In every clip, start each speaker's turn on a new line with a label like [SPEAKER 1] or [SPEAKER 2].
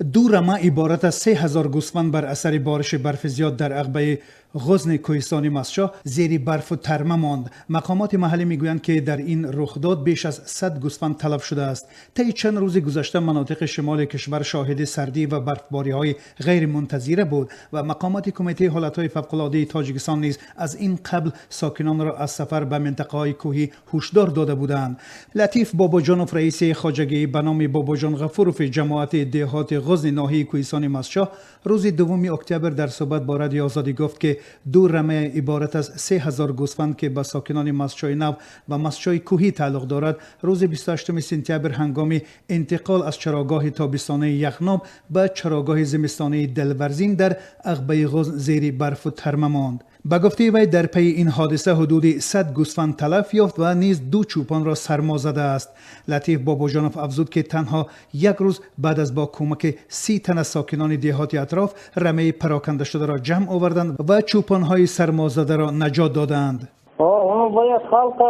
[SPEAKER 1] دو رمه عبارت از 3000 گوسفند بر اثر بارش برف زیاد در عقبه غزن کوهستان ماسچا زیر برف و ترمه ماند. مقامات محلی میگویند که در این رخداد بیش از 100 گوسفند تلف شده است. طی چند روز گذشته مناطق شمال کشور شاهد سردی و برفباری‌های غیر منتظره بود و مقامات کمیته حالت‌های فوق‌العاده تاجیکستان نیز از این قبل ساکنان را از سفر به منطقه‌های کوهی هشدار داده بودند. لطیف باباجانوف رئیس خواجگی به نام باباجان غفوروف جماعت دهات غزن ناحیه کوهستان ماسچا روز 2 اکتبر در صحبت با رادیو آزادی گفت که دو رمه عبارت از 3000 گوسفند که به ساکنان ماسچای نو و ماسچای کوهی تعلق دارد روز 28 سپتامبر هنگام انتقال از چراگاه تابستانه یخناب به چراگاه زمستانه دلورزین در عقبه غزن زیر برف و ترمه ماند. به گفته وی در پی این حادثه حدود 100 گوسفند تلف یافت و نیز 2 چوپان را سرما زده است. لطیف باباجانوف افزود که تنها یک روز بعد از با کمک 30 تن از ساکنان دهات اطراف رمه پراکنده شده را جمع آوردند و چوپان‌های سرما زده را نجات دادند.
[SPEAKER 2] باید خلق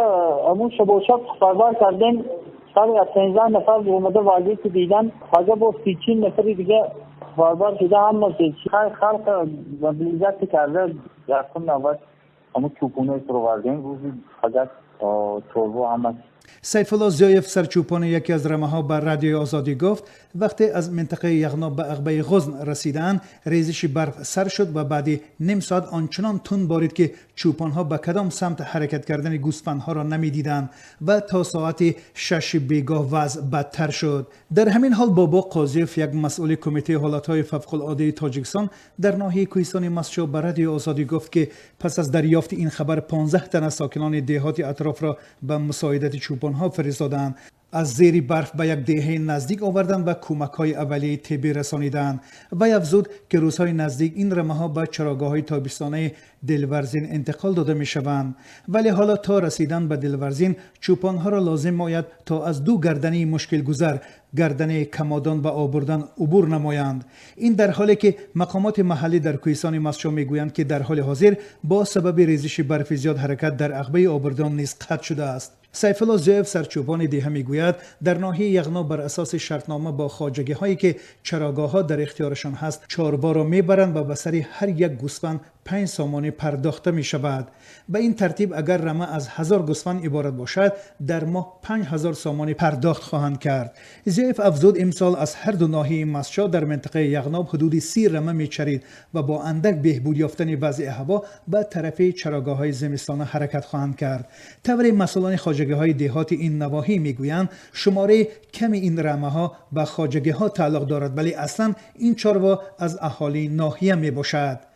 [SPEAKER 2] امون شب و شب خبر کردیم سر از 15 نفر اومده واجی که دیدن حاجه با 30 نفری دیگه خبر شده هم خلق موبیلیزت کرده در کن نوبت همون چوپونه رو وردیم روزی حاجت چوربو هم است.
[SPEAKER 1] سیف الله زیایف سرچوپان یکی از رمه ها بر رادیو آزادی گفت وقتی از منطقه یغناب به عقبه غزن رسیدند ریزش برف سر شد و بعد نیم ساعت آنچنان تند بارید که چوپان ها به کدام سمت حرکت کردن گوسفند ها را نمیدیدند و تا ساعت 6 بیگاه وضع بدتر شد. در همین حال بابا قاضیف یک مسئول کمیته حالت های فوق العاده تاجیکستان در ناحیه کوهستان ماسچا به رادیو آزادی گفت که پس از دریافت این خبر 15 تن از ساکنان دهات اطراف را به مساعدت چوپان ها فرستادند. از زیر برف به یک دهه نزدیک آوردند و کمک‌های اولیه طبی رسانیدند. وی افزود که روزهای نزدیک این رمه‌ها به چراگاه‌های تابستانه دلورزین انتقال داده می‌شوند، ولی حالا تا رسیدن به دلورزین چوپان‌ها را لازم آید تا از دو گردنه مشکل گذر گردنه کمادان و آبردن عبور نمایند. این در حالی که مقامات محلی در کوهستان ماسچا میگویند که در حال حاضر با سبب ریزش برف زیاد حرکت در عقبه آبردان نیز قطع شده است. سیف الله زیایف سرچوپان دهه میگوید در ناحیه یغناب بر اساس شرطنامه با خواجگی هایی که چراگاه ها در اختیارشان هست چاروا را میبرند و به سر هر یک گوسفند 5 سامانه پرداخته می شود. به این ترتیب اگر رمه از 1000 گوسفند عبارت باشد در ماه 5000 سامانه پرداخت خواهند کرد. زیایف افزود امسال از هر دو ناحیه ماسچا در منطقه یغناب حدود 30 رمه میچرید و با اندک بهبود یافتن وضع هوا به طرف چراگاه های زمستانه حرکت خواهند کرد. طور مسئولان خواجگی های دهات این نواحی میگویند شماره کم این رمه ها به خواجگی ها تعلق دارد، ولی اصلا این چاروا از اهالی ناحیه می باشد.